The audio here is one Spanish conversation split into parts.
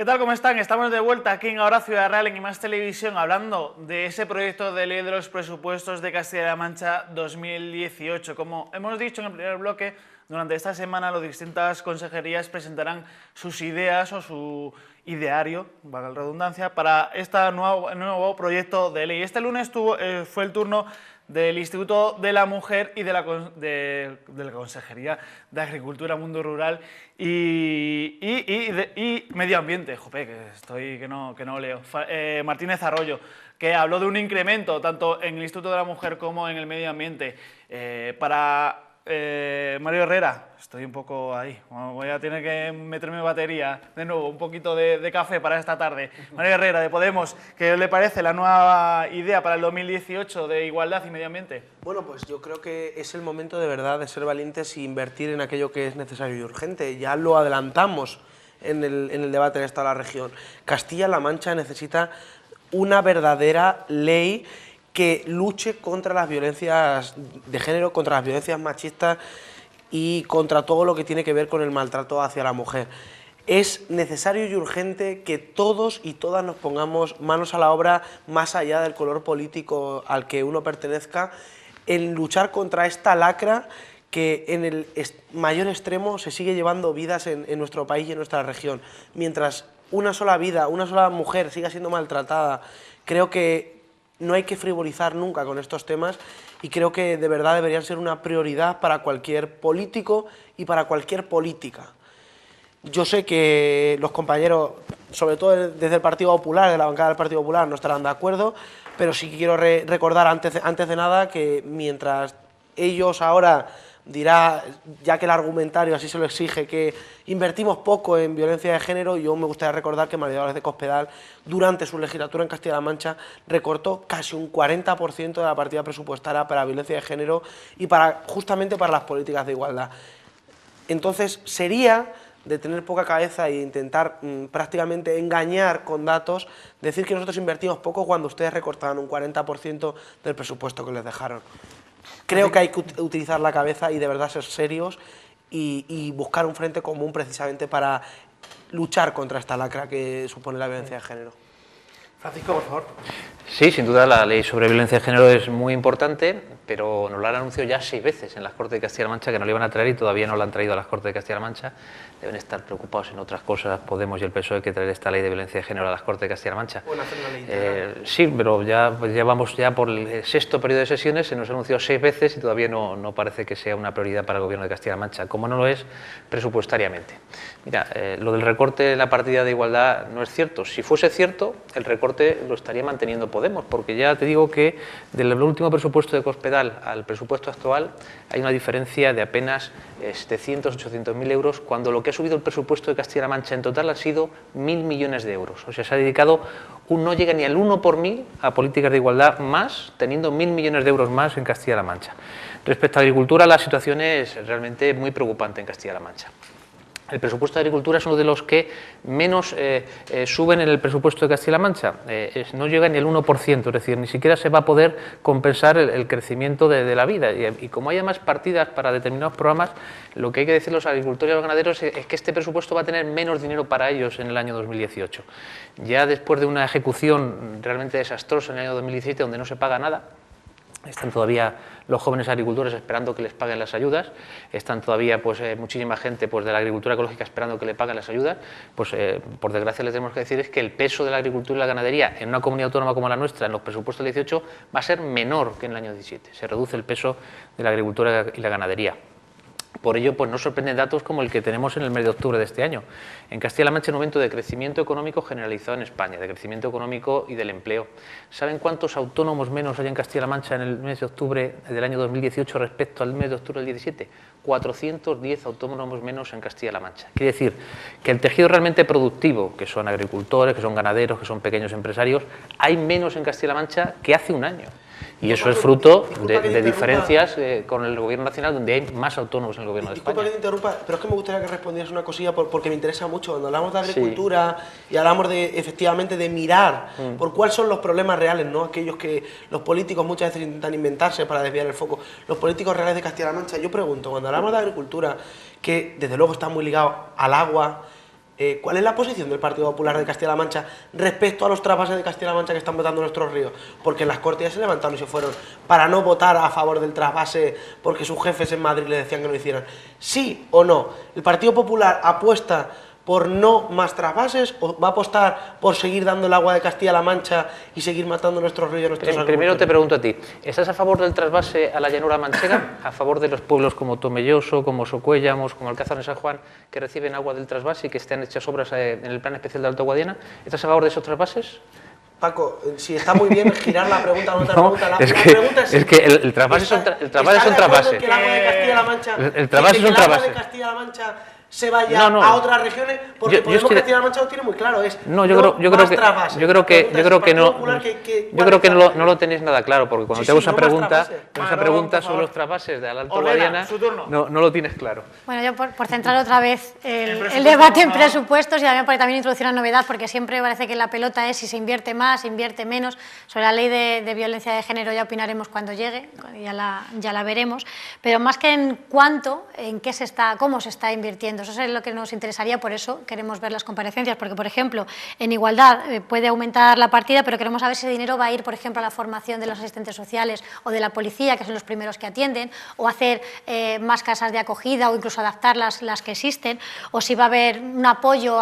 tal? ¿Cómo están? Estamos de vuelta aquí en Ahora Ciudad Real, en Más Televisión, hablando de ese proyecto de ley de los presupuestos de Castilla-La Mancha 2018. Como hemos dicho en el primer bloque, durante esta semana las distintas consejerías presentarán sus ideas o su ideario, valga la redundancia, para este nuevo proyecto de ley. Este lunes fue el turno del Instituto de la Mujer y de la Consejería de Agricultura, Mundo Rural y Medio Ambiente. Jope, que no leo. Martínez Arroyo, que habló de un incremento tanto en el Instituto de la Mujer como en el Medio Ambiente. Mario Herrera, estoy un poco ahí, voy a tener que meterme batería de nuevo, un poquito de café para esta tarde. Mario Herrera, de Podemos, ¿qué le parece la nueva idea para el 2018 de igualdad y medio ambiente? Bueno, pues yo creo que es el momento de verdad de ser valientes e invertir en aquello que es necesario y urgente. Ya lo adelantamos en el debate en esta región. Castilla-La Mancha necesita una verdadera ley que luche contra las violencias de género, contra las violencias machistas y contra todo lo que tiene que ver con el maltrato hacia la mujer. Es necesario y urgente que todos y todas nos pongamos manos a la obra, más allá del color político al que uno pertenezca, en luchar contra esta lacra que en el mayor extremo se sigue llevando vidas en nuestro país y en nuestra región. Mientras una sola vida, una sola mujer siga siendo maltratada, creo que no hay que frivolizar nunca con estos temas y creo que de verdad deberían ser una prioridad para cualquier político y para cualquier política. Yo sé que los compañeros, sobre todo desde el Partido Popular, de la bancada del Partido Popular, no estarán de acuerdo, pero sí quiero recordar antes de nada que mientras ellos ahora dirá, ya que el argumentario así se lo exige, que invertimos poco en violencia de género, yo me gustaría recordar que María Dolores de Cospedal, durante su legislatura en Castilla-La Mancha, recortó casi un 40% de la partida presupuestaria para violencia de género y justamente para las políticas de igualdad. Entonces, sería de tener poca cabeza e intentar prácticamente engañar con datos, decir que nosotros invertimos poco cuando ustedes recortaban un 40% del presupuesto que les dejaron. Creo que hay que utilizar la cabeza y de verdad ser serios y buscar un frente común precisamente para luchar contra esta lacra que supone la violencia de género. Francisco, por favor. Sí, sin duda la ley sobre violencia de género es muy importante, pero nos la han anunciado ya 6 veces en las Cortes de Castilla-La Mancha que no la iban a traer y todavía no la han traído a las Cortes de Castilla-La Mancha. Deben estar preocupados en otras cosas Podemos y el PSOE que traer esta ley de violencia de género a las Cortes de Castilla-La Mancha. Bueno, hacer una ley sí, pero ya vamos por el 6º periodo de sesiones, se nos ha anunciado 6 veces y todavía no parece que sea una prioridad para el Gobierno de Castilla-La Mancha, como no lo es presupuestariamente. Mira, lo del recorte de la partida de igualdad no es cierto. Si fuese cierto, el recorte lo estaría manteniendo Podemos, porque ya te digo que del último presupuesto de Cospedal al presupuesto actual hay una diferencia de apenas 700-800.000 euros, cuando lo que ha subido el presupuesto de Castilla-La Mancha en total ha sido 1.000 millones de euros. O sea, se ha dedicado, no llega ni al 1 por 1000 a políticas de igualdad más, teniendo 1.000 millones de euros más en Castilla-La Mancha. Respecto a la agricultura, la situación es realmente muy preocupante en Castilla-La Mancha. El presupuesto de Agricultura es uno de los que menos suben en el presupuesto de Castilla-La Mancha. No llega ni el 1%, es decir, ni siquiera se va a poder compensar el crecimiento de la vida. Y como haya más partidas para determinados programas, lo que hay que decir a los agricultores y a los ganaderos es que este presupuesto va a tener menos dinero para ellos en el año 2018. Ya después de una ejecución realmente desastrosa en el año 2017, donde no se paga nada, están todavía los jóvenes agricultores esperando que les paguen las ayudas, están todavía muchísima gente de la agricultura ecológica esperando que le paguen las ayudas, por desgracia les tenemos que decir es que el peso de la agricultura y la ganadería en una comunidad autónoma como la nuestra en los presupuestos del 18 va a ser menor que en el año 17, se reduce el peso de la agricultura y la ganadería. Por ello, no sorprenden datos como el que tenemos en el mes de octubre de este año. En Castilla-La Mancha hay un aumento de crecimiento económico generalizado en España, de crecimiento económico y del empleo. ¿Saben cuántos autónomos menos hay en Castilla-La Mancha en el mes de octubre del año 2018 respecto al mes de octubre del 17? 410 autónomos menos en Castilla-La Mancha. Quiere decir que el tejido realmente productivo, que son agricultores, que son ganaderos, que son pequeños empresarios, hay menos en Castilla-La Mancha que hace un año. Y eso es fruto de diferencias con el Gobierno nacional, donde hay más autónomos en el Gobierno de España. Disculpa que te interrumpa, pero es que me gustaría que respondieras una cosilla porque me interesa mucho. Cuando hablamos de agricultura y hablamos efectivamente de mirar por cuáles son los problemas reales, no aquellos que los políticos muchas veces intentan inventarse para desviar el foco, los políticos reales de Castilla-La Mancha. Yo pregunto, cuando hablamos de agricultura, que desde luego está muy ligado al agua, ¿Cuál es la posición del Partido Popular de Castilla-La Mancha respecto a los trasvases de Castilla-La Mancha que están votando nuestros ríos? Porque en las Cortes ya se levantaron y se fueron para no votar a favor del trasvase porque sus jefes en Madrid le decían que no lo hicieran. ¿Sí o no? ¿El Partido Popular apuesta por no más trasvases o va a apostar por seguir dando el agua de Castilla-La Mancha y seguir matando nuestros ríos y nuestros agricultores? Primero te pregunto a ti, ¿estás a favor del trasvase a la llanura manchega? ¿A favor de los pueblos como Tomelloso, como Socuéllamos, como Alcázar de San Juan, que reciben agua del trasvase y que están hechas obras en el Plan Especial de Alto Guadiana? ¿Estás a favor de esos trasvases? Paco, si está muy bien girar la pregunta a otra No, pregunta. La pregunta es es que el trasvase es un trasvase. Que el agua de Castilla-La Mancha, El trasvase es un trasvase. Que el agua de Castilla-La Mancha se vaya a otras regiones, porque Podemos Castilla-La Mancha lo tiene muy claro, es yo creo que no lo tenéis nada claro, porque cuando te hago esa pregunta sobre los trasvases de Alto Guadiana, no lo tienes claro. Bueno, yo por centrar otra vez el debate en presupuestos y también introducir una novedad, porque siempre parece que la pelota es si se invierte más, se invierte menos. Sobre la ley de violencia de género ya opinaremos cuando llegue, ya la veremos, pero más que en cuánto, en qué cómo se está invirtiendo. Eso es lo que nos interesaría, por eso queremos ver las comparecencias, porque, por ejemplo, en igualdad puede aumentar la partida, pero queremos saber si ese dinero va a ir, por ejemplo, a la formación de los asistentes sociales o de la policía, que son los primeros que atienden, o hacer más casas de acogida o incluso adaptar las que existen, o si va a haber un apoyo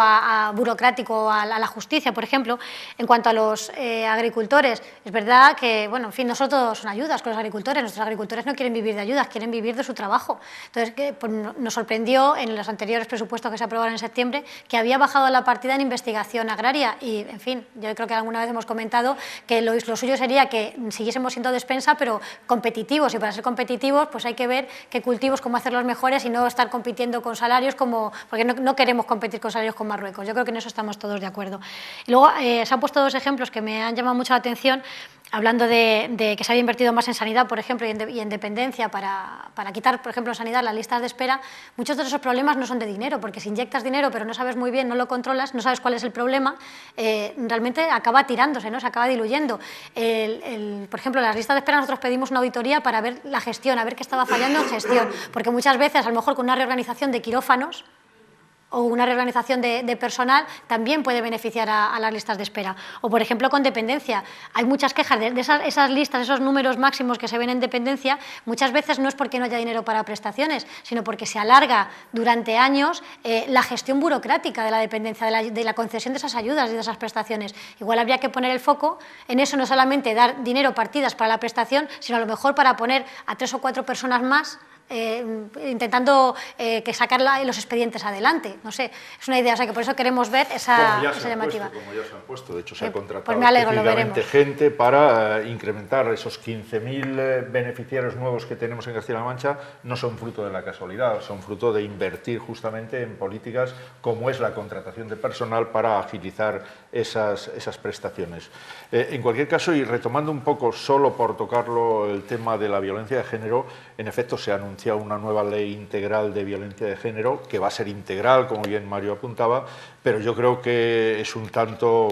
burocrático a la justicia, por ejemplo. En cuanto a los agricultores, es verdad que, bueno, en fin, no solo todos son ayudas con los agricultores, nuestros agricultores no quieren vivir de ayudas, quieren vivir de su trabajo. Entonces, pues, nos sorprendió en los anteriores presupuestos que se aprobaron en septiembre que había bajado la partida en investigación agraria y, en fin, yo creo que alguna vez hemos comentado que lo suyo sería que siguiésemos siendo despensa, pero competitivos, y para ser competitivos pues hay que ver qué cultivos, cómo hacerlos mejores y no estar compitiendo con salarios porque no queremos competir con salarios con Marruecos. Yo creo que en eso estamos todos de acuerdo. Y luego se han puesto dos ejemplos que me han llamado mucho la atención, hablando de que se había invertido más en sanidad, por ejemplo, y en dependencia para quitar, por ejemplo, en sanidad las listas de espera. Muchos de esos problemas no son de dinero, porque si inyectas dinero pero no sabes muy bien, no lo controlas, no sabes cuál es el problema, realmente acaba tirándose, ¿no? Se acaba diluyendo. Por ejemplo, las listas de espera nosotros pedimos una auditoría para ver la gestión, a ver qué estaba fallando en gestión, porque muchas veces, a lo mejor con una reorganización de quirófanos, o una reorganización de personal también puede beneficiar a las listas de espera. O, por ejemplo, con dependencia. Hay muchas quejas de esas listas, esos números máximos que se ven en dependencia, muchas veces no es porque no haya dinero para prestaciones, sino porque se alarga durante años la gestión burocrática de la dependencia, de la concesión de esas ayudas y de esas prestaciones. Igual habría que poner el foco en eso, no solamente dar dinero, partidas para la prestación, sino a lo mejor para poner a 3 o 4 personas más intentando que sacar los expedientes adelante. No sé, es una idea, o sea que por eso queremos ver esa llamativa. Como ya se han puesto, de hecho se ha contratado pues me alegro, específicamente gente para incrementar esos 15.000 beneficiarios nuevos que tenemos en Castilla-La Mancha. No son fruto de la casualidad, son fruto de invertir justamente en políticas como es la contratación de personal para agilizar esas prestaciones. En cualquier caso, y retomando un poco solo por tocarlo el tema de la violencia de género, en efecto se ha anunciado una nueva ley integral de violencia de género, que va a ser integral, como bien Mario apuntaba, pero yo creo que es un tanto,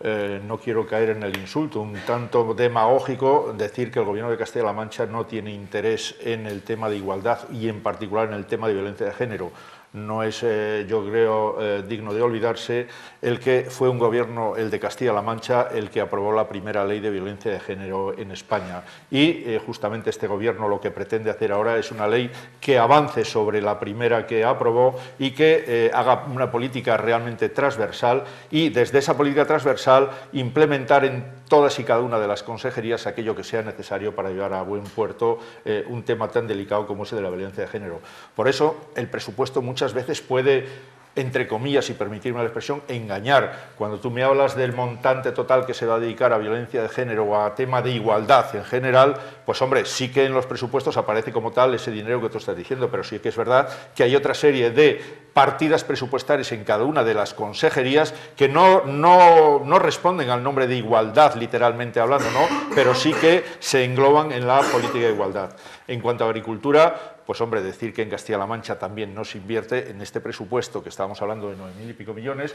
no quiero caer en el insulto, un tanto demagógico decir que el Gobierno de Castilla-La Mancha no tiene interés en el tema de igualdad y en particular en el tema de violencia de género. No es, yo creo, digno de olvidarse el que fue un gobierno, el de Castilla-La Mancha, el que aprobó la primera ley de violencia de género en España. Y justamente este gobierno lo que pretende hacer ahora es una ley que avance sobre la primera que aprobó y que haga una política realmente transversal y desde esa política transversal implementar en todas y cada una de las consejerías aquello que sea necesario para llevar a buen puerto un tema tan delicado como ese de la violencia de género. Por eso el presupuesto muchas veces puede, entre comillas, y permitirme la expresión, engañar. Cuando tú me hablas del montante total que se va a dedicar a violencia de género o a tema de igualdad en general, pues hombre, sí que en los presupuestos aparece como tal ese dinero que tú estás diciendo, pero sí que es verdad que hay otra serie de partidas presupuestarias en cada una de las consejerías que no responden al nombre de igualdad, literalmente hablando, ¿no? Pero sí que se engloban en la política de igualdad. En cuanto a agricultura, pues hombre, decir que en Castilla-La Mancha también no se invierte en este presupuesto, que estábamos hablando de 9.000 y pico millones,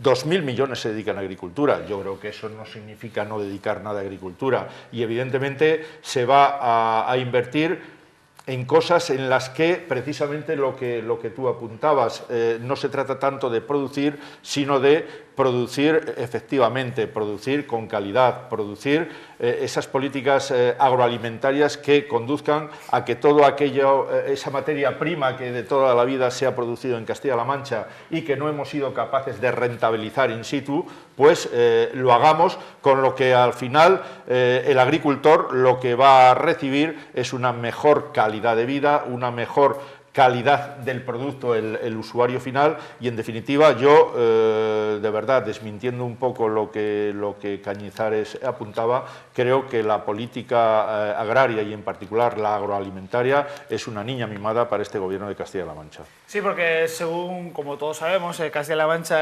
2.000 millones se dedican a agricultura. Yo creo que eso no significa no dedicar nada a agricultura y evidentemente se va a invertir en cosas en las que precisamente lo que tú apuntabas, no se trata tanto de producir, sino de producir efectivamente, producir con calidad, producir esas políticas agroalimentarias que conduzcan a que todo aquello, esa materia prima que de toda la vida se ha producido en Castilla-La Mancha y que no hemos sido capaces de rentabilizar in situ, pues lo hagamos, con lo que al final el agricultor lo que va a recibir es una mejor calidad de vida, una mejor calidad del producto, el usuario final, y en definitiva yo, de verdad, desmintiendo un poco lo que Cañizares apuntaba, creo que la política agraria y en particular la agroalimentaria es una niña mimada para este gobierno de Castilla-La Mancha. Sí, porque según, como todos sabemos, Castilla-La Mancha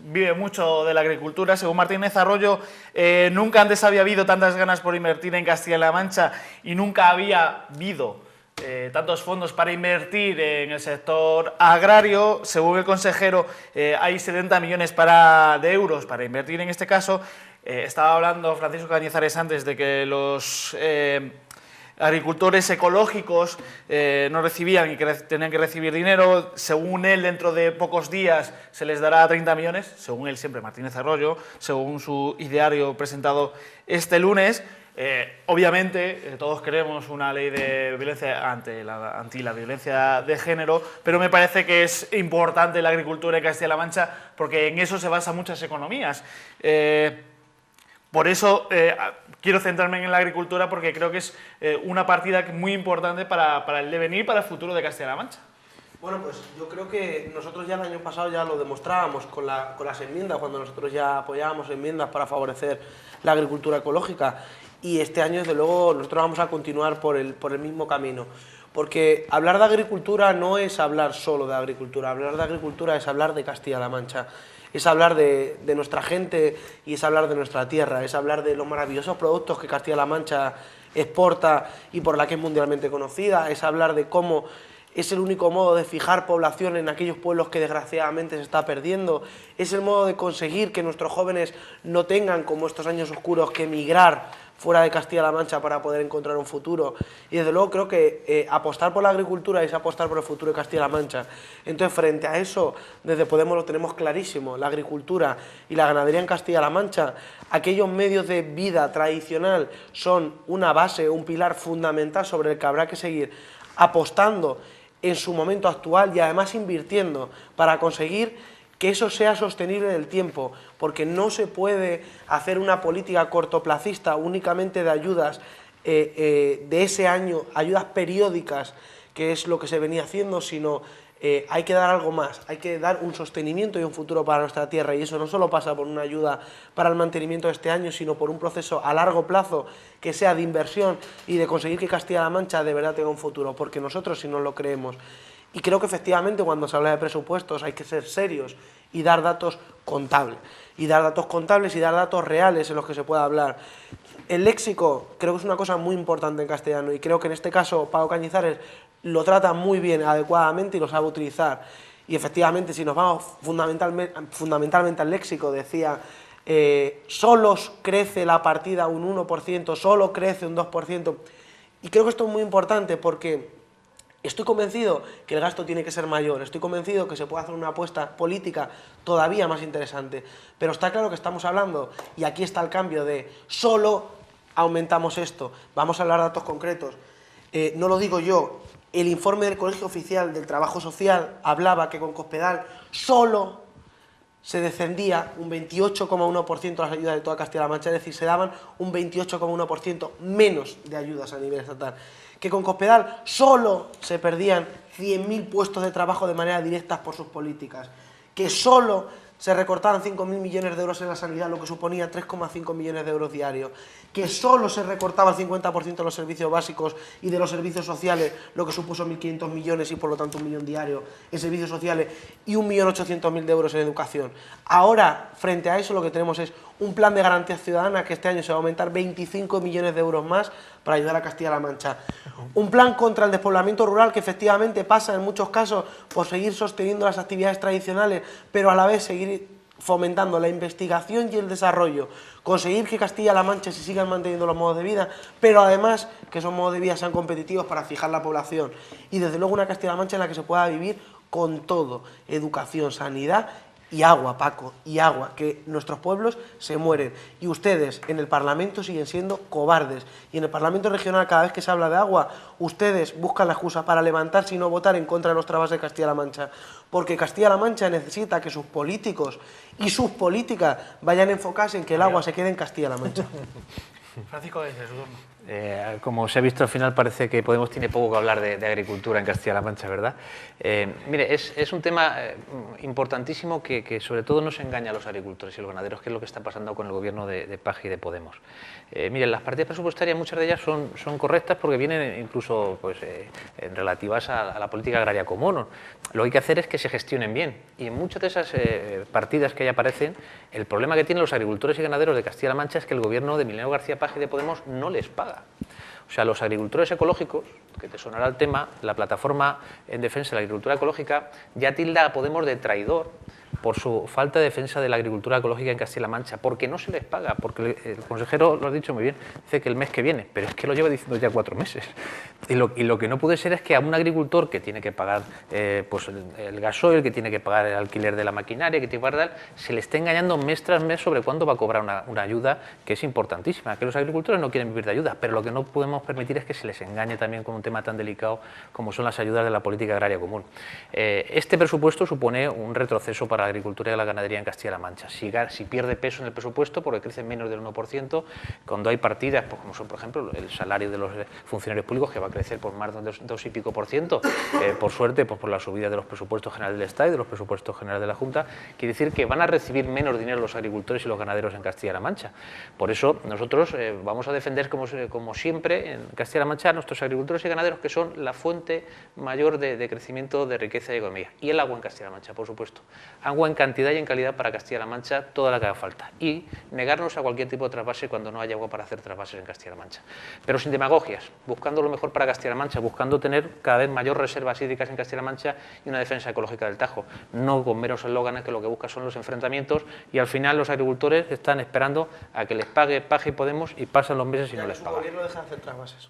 vive mucho de la agricultura. Según Martínez Arroyo, nunca antes había habido tantas ganas por invertir en Castilla-La Mancha y nunca había habido tantos fondos para invertir en el sector agrario. Según el consejero, hay 70 millones de euros para invertir en este caso. Estaba hablando Francisco Cañizares antes de que los agricultores ecológicos no recibían y que tenían que recibir dinero. Según él, dentro de pocos días se les dará 30 millones, según él siempre, Martínez Arroyo, según su ideario presentado este lunes. Obviamente todos queremos una ley de violencia anti la violencia de género, pero me parece que es importante la agricultura en Castilla-La Mancha porque en eso se basan muchas economías. Por eso quiero centrarme en la agricultura porque creo que es una partida muy importante para el devenir, para el futuro de Castilla-La Mancha. Bueno, pues yo creo que nosotros ya el año pasado ya lo demostrábamos con las enmiendas, cuando nosotros ya apoyábamos enmiendas para favorecer la agricultura ecológica, y este año desde luego nosotros vamos a continuar por el mismo camino, porque hablar de agricultura no es hablar solo de agricultura, hablar de agricultura es hablar de Castilla-La Mancha, es hablar de nuestra gente y es hablar de nuestra tierra, es hablar de los maravillosos productos que Castilla-La Mancha exporta y por la que es mundialmente conocida, es hablar de cómo es el único modo de fijar población en aquellos pueblos que desgraciadamente se está perdiendo, es el modo de conseguir que nuestros jóvenes no tengan, como estos años oscuros, que emigrar fuera de Castilla-La Mancha para poder encontrar un futuro. Y desde luego creo que apostar por la agricultura es apostar por el futuro de Castilla-La Mancha. Entonces, frente a eso, desde Podemos lo tenemos clarísimo: la agricultura y la ganadería en Castilla-La Mancha, aquellos medios de vida tradicional, son una base, un pilar fundamental sobre el que habrá que seguir apostando en su momento actual y además invirtiendo para conseguir que eso sea sostenible en el tiempo, porque no se puede hacer una política cortoplacista únicamente de ayudas de ese año, ayudas periódicas, que es lo que se venía haciendo, sino hay que dar algo más, hay que dar un sostenimiento y un futuro para nuestra tierra, y eso no solo pasa por una ayuda para el mantenimiento de este año, sino por un proceso a largo plazo que sea de inversión y de conseguir que Castilla-La Mancha de verdad tenga un futuro, porque nosotros sí nos lo creemos. Y creo que efectivamente cuando se habla de presupuestos hay que ser serios y dar datos contables, y dar datos reales en los que se pueda hablar. El léxico creo que es una cosa muy importante en castellano, y creo que en este caso Paco Cañizares lo trata muy bien, adecuadamente, y lo sabe utilizar. Y efectivamente, si nos vamos fundamentalmente al léxico, decía, solo crece la partida un 1%, solo crece un 2%, y creo que esto es muy importante porque estoy convencido que el gasto tiene que ser mayor, estoy convencido que se puede hacer una apuesta política todavía más interesante, pero está claro que estamos hablando, y aquí está el cambio de solo aumentamos esto. Vamos a hablar de datos concretos, no lo digo yo, el informe del Colegio Oficial del Trabajo Social hablaba que con Cospedal solo se descendía un 28,1% las ayudas de toda Castilla-La Mancha, es decir, se daban un 28,1% menos de ayudas a nivel estatal. Que con Cospedal solo se perdían 100.000 puestos de trabajo de manera directa por sus políticas, que solo se recortaban 5.000 millones de euros en la sanidad, lo que suponía 3,5 millones de euros diarios, que solo se recortaba el 50% de los servicios básicos y de los servicios sociales, lo que supuso 1.500 millones y por lo tanto 1 millón diario en servicios sociales y 1.800.000 de euros en educación. Ahora, frente a eso, lo que tenemos es un plan de garantías ciudadanas que este año se va a aumentar 25 millones de euros más para ayudar a Castilla-La Mancha. Un plan contra el despoblamiento rural que efectivamente pasa en muchos casos por seguir sosteniendo las actividades tradicionales, pero a la vez seguir fomentando la investigación y el desarrollo, conseguir que Castilla-La Mancha se sigan manteniendo los modos de vida, pero además que esos modos de vida sean competitivos para fijar la población. Y desde luego una Castilla-La Mancha en la que se pueda vivir con todo, educación, sanidad y agua, Paco, y agua, que nuestros pueblos se mueren. Y ustedes en el Parlamento siguen siendo cobardes. Y en el Parlamento regional, cada vez que se habla de agua, ustedes buscan la excusa para levantarse y no votar en contra de los trabas de Castilla-La Mancha. Porque Castilla-La Mancha necesita que sus políticos y sus políticas vayan enfocados en que el agua se quede en Castilla-La Mancha. Francisco de su turno. Como se ha visto al final, parece que Podemos tiene poco que hablar de agricultura en Castilla-La Mancha, ¿verdad? Mire, es un tema importantísimo que sobre todo nos engaña a los agricultores y los ganaderos, que es lo que está pasando con el gobierno de Paje y de Podemos. Miren, las partidas presupuestarias, muchas de ellas son correctas porque vienen incluso pues, relativas a la política agraria común. Lo que hay que hacer es que se gestionen bien. Y en muchas de esas partidas que ahí aparecen, el problema que tienen los agricultores y ganaderos de Castilla-La Mancha es que el gobierno de Emiliano García Paje y de Podemos no les paga. O sea, los agricultores ecológicos, que te sonará el tema, la plataforma en defensa de la agricultura ecológica ya tilda a Podemos de traidor por su falta de defensa de la agricultura ecológica en Castilla-La Mancha, porque no se les paga, porque el consejero lo ha dicho muy bien, dice que el mes que viene, pero es que lo lleva diciendo ya 4 meses. Y lo que no puede ser es que a un agricultor que tiene que pagar pues el gasoil, que tiene que pagar el alquiler de la maquinaria, que tiene que pagar, se le esté engañando mes tras mes sobre cuándo va a cobrar una ayuda que es importantísima, que los agricultores no quieren vivir de ayuda, pero lo que no podemos permitir es que se les engañe también con un tema tan delicado como son las ayudas de la política agraria común. Este presupuesto supone un retroceso para la agricultura y la ganadería en Castilla-La Mancha. Si pierde peso en el presupuesto porque crece menos del 1%, cuando hay partidas, pues, como son, por ejemplo, el salario de los funcionarios públicos, que va a crecer por más de un 2 y pico por ciento, por suerte, pues por la subida de los presupuestos generales del Estado y de los presupuestos generales de la Junta, quiere decir que van a recibir menos dinero los agricultores y los ganaderos en Castilla-La Mancha. Por eso nosotros vamos a defender, como siempre, en Castilla-La Mancha, a nuestros agricultores y ganaderos, que son la fuente mayor de crecimiento, de riqueza y economía. Y el agua en Castilla-La Mancha, por supuesto. Agua en cantidad y en calidad para Castilla-La Mancha, toda la que haga falta. Y negarnos a cualquier tipo de trasvase cuando no haya agua para hacer trasvases en Castilla-La Mancha. Pero sin demagogias, buscando lo mejor para Castilla-La Mancha, buscando tener cada vez mayor reservas hídricas en Castilla-La Mancha y una defensa ecológica del Tajo. No con meros eslóganes que lo que buscan son los enfrentamientos, y al final los agricultores están esperando a que les pague Paje y Podemos, y pasan los meses y no les pagan. El gobierno deja de hacer trasvases.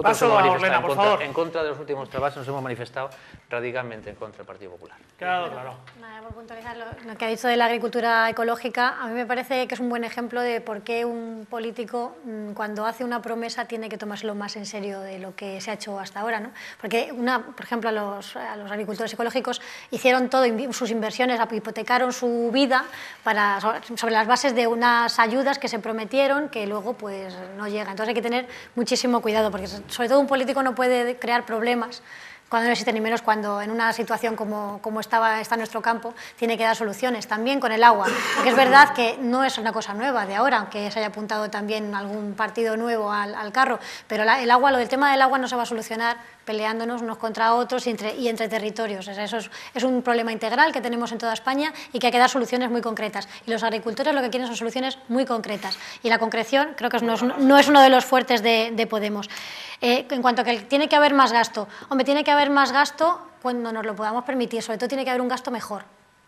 Paso a Orlena, por favor. En contra de los últimos trasvases nos hemos manifestado radicalmente en contra del Partido Popular. Claro. Nada, por puntualizar lo que ha dicho de la agricultura ecológica, a mí me parece que es un buen ejemplo de por qué un político, cuando hace una promesa, tiene que tomárselo más en serio de lo que se ha hecho hasta ahora, ¿no? Porque, por ejemplo, a los agricultores ecológicos hicieron todo, sus inversiones, hipotecaron su vida sobre las bases de unas ayudas que se prometieron, que luego pues no llegan. Entonces hay que tener muchísimo cuidado, porque sobre todo un político no puede crear problemas cuando no existen, ni menos cuando en una situación como está nuestro campo, tiene que dar soluciones. También con el agua, porque es verdad que no es una cosa nueva de ahora, aunque se haya apuntado también algún partido nuevo al carro, pero el agua, lo del tema del agua no se va a solucionar peleándonos unos contra otros y entre territorios. O sea, eso es un problema integral que tenemos en toda España y que hay que dar soluciones muy concretas. Y los agricultores lo que quieren son soluciones muy concretas. Y la concreción creo que no es uno de los fuertes de Podemos. En cuanto a que tiene que haber más gasto, hombre, tiene que haber más gasto cuando nos lo podamos permitir, sobre todo tiene que haber un gasto mejor.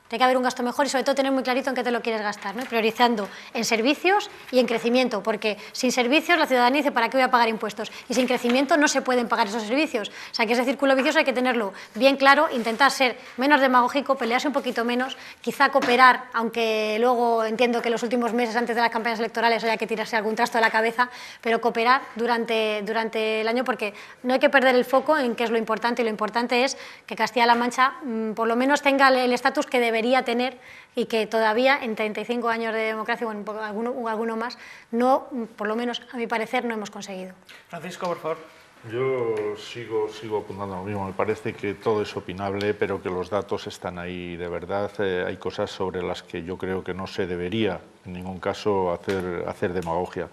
Tiene que haber un gasto mejor y sobre todo tener muy clarito en qué te lo quieres gastar, ¿no? Priorizando en servicios y en crecimiento, porque sin servicios la ciudadanía dice ¿para qué voy a pagar impuestos? Y sin crecimiento no se pueden pagar esos servicios. O sea que ese círculo vicioso hay que tenerlo bien claro, intentar ser menos demagógico, pelearse un poquito menos, quizá cooperar, aunque luego entiendo que los últimos meses antes de las campañas electorales haya que tirarse algún trasto de la cabeza, pero cooperar durante el año, porque no hay que perder el foco en qué es lo importante, y lo importante es que Castilla-La Mancha por lo menos tenga el estatus que debería tener y que todavía en 35 años de democracia, bueno, alguno más, no, por lo menos a mi parecer, no hemos conseguido. Francisco, por favor. Yo sigo apuntando a lo mismo. Me parece que todo es opinable, pero que los datos están ahí. De verdad, hay cosas sobre las que yo creo que no se debería en ningún caso hacer demagogia.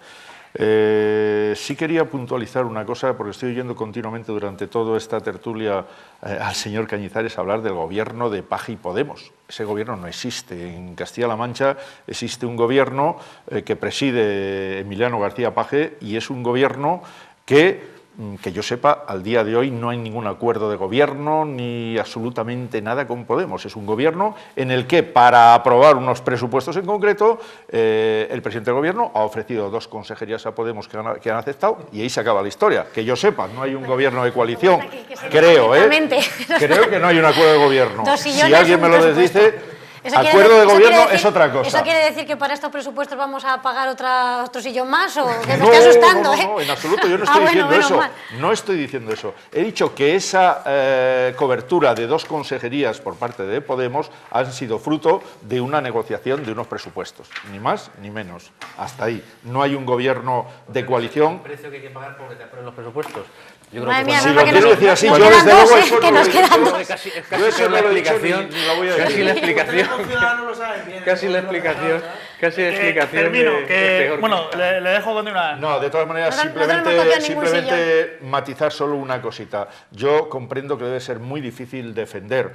Sí quería puntualizar una cosa, porque estoy oyendo continuamente durante toda esta tertulia al señor Cañizares hablar del gobierno de Paje y Podemos. Ese gobierno no existe. En Castilla-La Mancha existe un gobierno que preside Emiliano García Paje, y es un gobierno que que yo sepa, al día de hoy no hay ningún acuerdo de gobierno ni absolutamente nada con Podemos. Es un gobierno en el que, para aprobar unos presupuestos en concreto, el presidente del gobierno ha ofrecido 2 consejerías a Podemos que han aceptado, y ahí se acaba la historia. Que yo sepa, no hay un gobierno de coalición, creo, creo que no hay un acuerdo de gobierno. Si alguien me lo desdice... Acuerdo de gobierno es otra cosa. ¿Eso quiere decir que para estos presupuestos vamos a pagar otro sillón más? ¿O que me estoy asustando? No, en absoluto, yo no estoy diciendo eso. No estoy diciendo eso. He dicho que esa cobertura de 2 consejerías por parte de Podemos han sido fruto de una negociación de unos presupuestos. Ni más ni menos. Hasta ahí. No hay un gobierno de coalición. ¿El precio que hay que pagar por que te aprueben los presupuestos? Yo creo que si lo quieres decir así, yo desde luego eso no lo he dicho. Yo eso no lo he dicho ni lo voy a decir. Casi la explicación. Casi la explicación. Termino, bueno, le dejo continuar. No, de todas maneras, simplemente matizar solo una cosita. Yo comprendo que debe ser muy difícil defender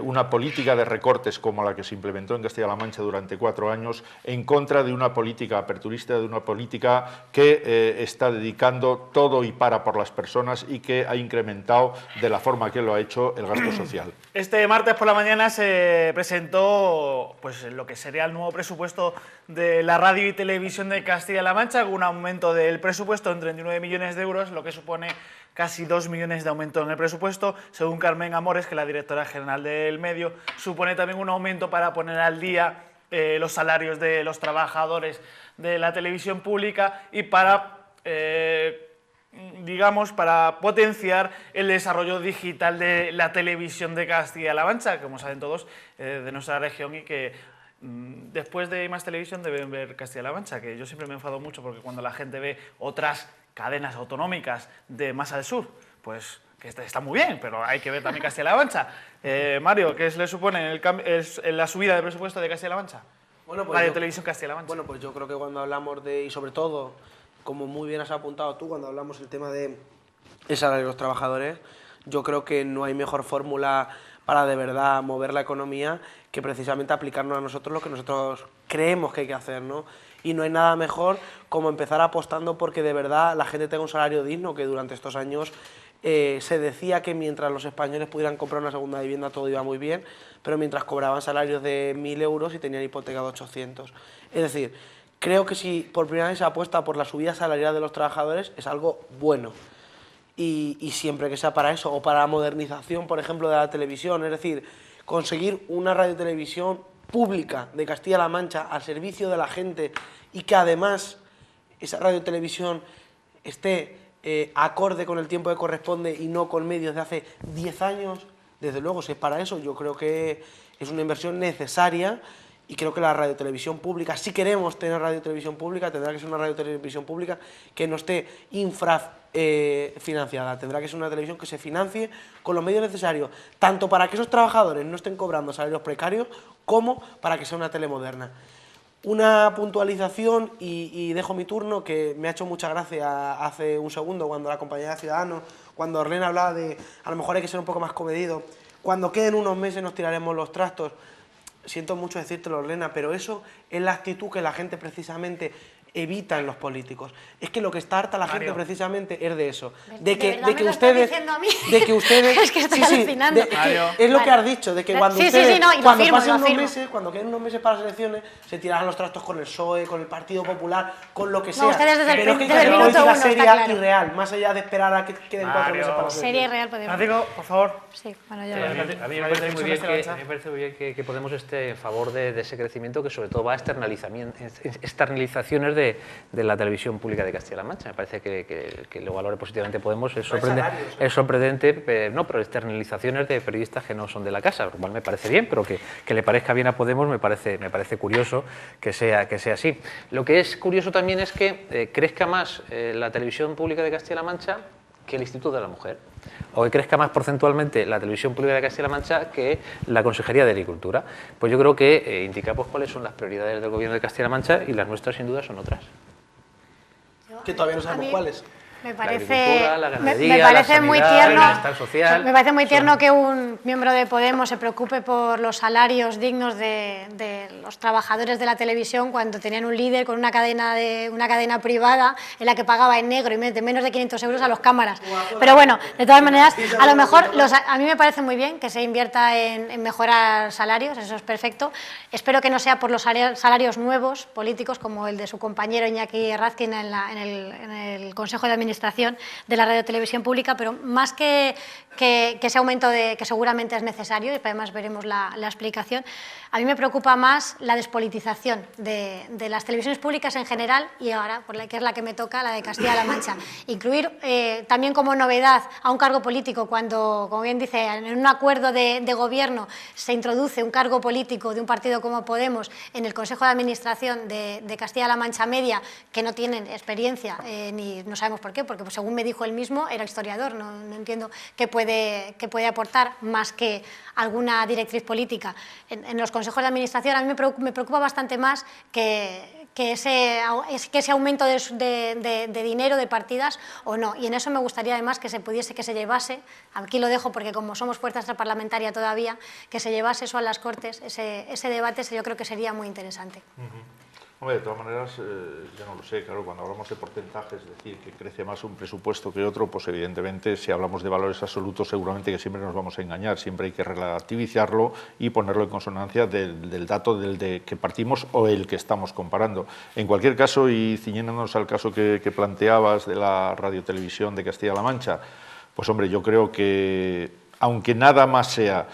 una política de recortes como la que se implementó en Castilla-La Mancha durante 4 años en contra de una política aperturista, de una política que está dedicando todo y para por las personas y que ha incrementado de la forma que lo ha hecho el gasto social. Este martes por la mañana se presentó pues, lo que sería el nuevo presupuesto de la radio y televisión de Castilla-La Mancha, con un aumento del presupuesto en 39 millones de euros, lo que supone casi 2 millones de aumento en el presupuesto. Según Carmen Amores, que es la directora general del medio, supone también un aumento para poner al día los salarios de los trabajadores de la televisión pública y para... digamos, para potenciar el desarrollo digital de la televisión de Castilla-La Mancha, como saben todos, de nuestra región, y que después de Más Televisión deben ver Castilla-La Mancha, que yo siempre me enfado mucho porque cuando la gente ve otras cadenas autonómicas de más al sur, pues que está muy bien, pero hay que ver también Castilla-La Mancha. Mario, ¿qué le supone la subida de presupuesto de Castilla-La Mancha? Bueno, pues Radio Televisión Castilla-La Mancha. Bueno, pues yo creo que cuando hablamos de, y sobre todo, como muy bien has apuntado tú, cuando hablamos del tema del salario de los trabajadores, yo creo que no hay mejor fórmula para de verdad mover la economía que precisamente aplicarnos a nosotros lo que nosotros creemos que hay que hacer, ¿no? Y no hay nada mejor como empezar apostando porque de verdad la gente tenga un salario digno, que durante estos años se decía que mientras los españoles pudieran comprar una segunda vivienda todo iba muy bien, pero mientras cobraban salarios de 1.000 euros y tenían hipotecado 800. Es decir, creo que si por primera vez se apuesta por la subida salarial de los trabajadores es algo bueno. Y siempre que sea para eso, o para la modernización, por ejemplo, de la televisión, es decir, conseguir una radio-televisión pública de Castilla-La Mancha al servicio de la gente y que además esa radio-televisión esté acorde con el tiempo que corresponde y no con medios de hace 10 años, desde luego, si es para eso, yo creo que es una inversión necesaria. Y creo que la radiotelevisión pública, si queremos tener radiotelevisión pública, tendrá que ser una radiotelevisión pública que no esté infrafinanciada. Tendrá que ser una televisión que se financie con los medios necesarios, tanto para que esos trabajadores no estén cobrando salarios precarios, como para que sea una tele moderna. Una puntualización, y dejo mi turno, que me ha hecho mucha gracia hace un segundo, cuando la compañera de Ciudadanos, cuando Orlena hablaba de a lo mejor hay que ser un poco más comedido. Cuando queden unos meses nos tiraremos los trastos. Siento mucho decírtelo, Orlena, pero eso es la actitud que la gente precisamente evita en los políticos. Es que lo que está harta la gente precisamente es de eso. De que ustedes... Es que estoy alucinando. Es lo que has dicho, de que cuando ustedes... Cuando pasen unos meses, cuando queden unos meses para las elecciones, se tirarán los trastos con el PSOE, con el Partido Popular, con lo que sea. Ustedes desde pero que hay política seria y real, más allá de esperar a que queden 4 meses para las elecciones. Seria y real podemos. Francisco, por favor. Sí, bueno, ya a mí me parece muy bien que Podemos esté en favor de ese crecimiento que sobre todo va a externalizaciones de la televisión pública de Castilla-La Mancha. Me parece que lo valore positivamente Podemos. Es sorprendente, no, pero externalizaciones de periodistas que no son de la casa, lo cual me parece bien, pero que le parezca bien a Podemos me parece curioso que sea así. Lo que es curioso también es que crezca más la televisión pública de Castilla-La Mancha que el Instituto de la Mujer, o que crezca más porcentualmente la televisión pública de Castilla-La Mancha que la Consejería de Agricultura. Pues yo creo que indica pues, cuáles son las prioridades del Gobierno de Castilla-La Mancha, y las nuestras sin duda son otras. Que todavía no sabemos cuáles. Me parece, la agricultura, la ganadería, me parece la muy sanidad, tierno, el bienestar social. me parece muy tierno que un miembro de Podemos se preocupe por los salarios dignos de los trabajadores de la televisión cuando tenían un líder con una cadena privada en la que pagaba en negro y de menos de 500 euros a los cámaras. Pero bueno, de todas maneras, a lo mejor a mí me parece muy bien que se invierta en mejorar salarios, eso es perfecto. Espero que no sea por los salarios nuevos políticos como el de su compañero Iñaki Errazkin en el Consejo de Administración de la Radio Televisión Pública, pero más que ese aumento que seguramente es necesario, y además veremos la explicación, a mí me preocupa más la despolitización de las televisiones públicas en general y ahora, que es la que me toca, la de Castilla-La Mancha. Incluir también como novedad a un cargo político cuando, como bien dice, en un acuerdo de gobierno se introduce un cargo político de un partido como Podemos en el Consejo de Administración de Castilla-La Mancha Media, que no tienen experiencia, ni no sabemos por qué, porque según me dijo él mismo, era historiador, no entiendo qué puede aportar más que alguna directriz política en los consejos de administración. A mí me preocupa bastante más que ese aumento de dinero, de partidas o no. Y en eso me gustaría además que se llevase, aquí lo dejo porque como somos fuerza extraparlamentaria todavía, que se llevase eso a las Cortes, ese debate yo creo que sería muy interesante. Hombre, de todas maneras, yo no lo sé, claro, cuando hablamos de porcentajes, es decir, que crece más un presupuesto que otro, pues evidentemente si hablamos de valores absolutos seguramente que siempre nos vamos a engañar, siempre hay que relativizarlo y ponerlo en consonancia del dato del que partimos o el que estamos comparando. En cualquier caso, y ciñéndonos al caso que planteabas de la radiotelevisión de Castilla-La Mancha, pues hombre, yo creo que aunque nada más sea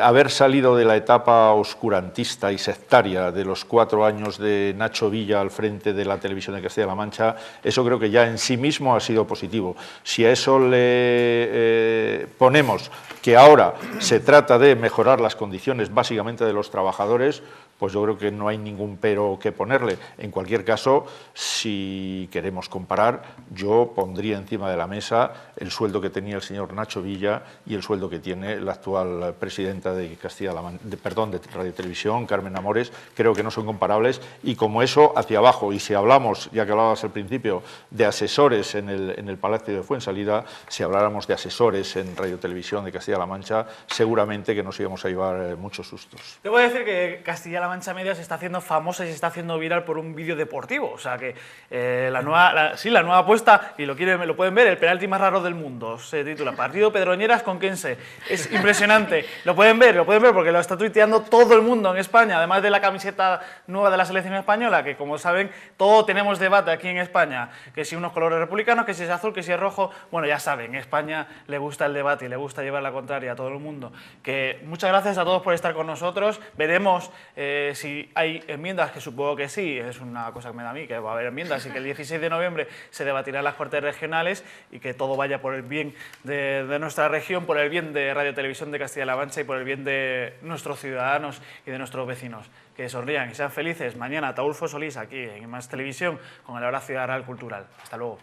haber salido de la etapa oscurantista y sectaria de los 4 años de Nacho Villa al frente de la televisión de Castilla-La Mancha, eso creo que ya en sí mismo ha sido positivo. Si a eso le ponemos que ahora se trata de mejorar las condiciones básicamente de los trabajadores, pues yo creo que no hay ningún pero que ponerle. En cualquier caso, si queremos comparar, yo pondría encima de la mesa el sueldo que tenía el señor Nacho Villa y el sueldo que tiene la actual presidenta de de Radio Televisión, Carmen Amores. Creo que no son comparables y como eso hacia abajo. Y si hablamos, ya que hablabas al principio, de asesores en el Palacio de Fuensalida, si habláramos de asesores en Radio Televisión de Castilla-La Mancha, seguramente que nos íbamos a llevar muchos sustos. Debo decir que Castilla-La Mancha Media se está haciendo famosa y se está haciendo viral por un vídeo deportivo. O sea que la nueva apuesta, y lo pueden ver, el penalti más raro del mundo. Se titula Partido Pedroñeras con Kense. Es impresionante. Lo pueden ver porque lo está tuiteando todo el mundo en España, además de la camiseta nueva de la selección española, que como saben, todo tenemos debate aquí en España, que si unos colores republicanos, que si es azul, que si es rojo. Bueno, ya saben, en España le gusta el debate y le gusta llevar la contraria a todo el mundo. Que muchas gracias a todos por estar con nosotros. Veremos si hay enmiendas, que supongo que sí, es una cosa que me da a mí, que va a haber enmiendas y que el 16 de noviembre se debatirá en las Cortes Regionales y que todo vaya por el bien de nuestra región, por el bien de Radio Televisión de Castilla-La Mancha y por el bien de nuestros ciudadanos y de nuestros vecinos. Que sonrían y sean felices. Mañana Ataulfo Solís aquí en Más Televisión con el Hora Ciudad Real Cultural. Hasta luego.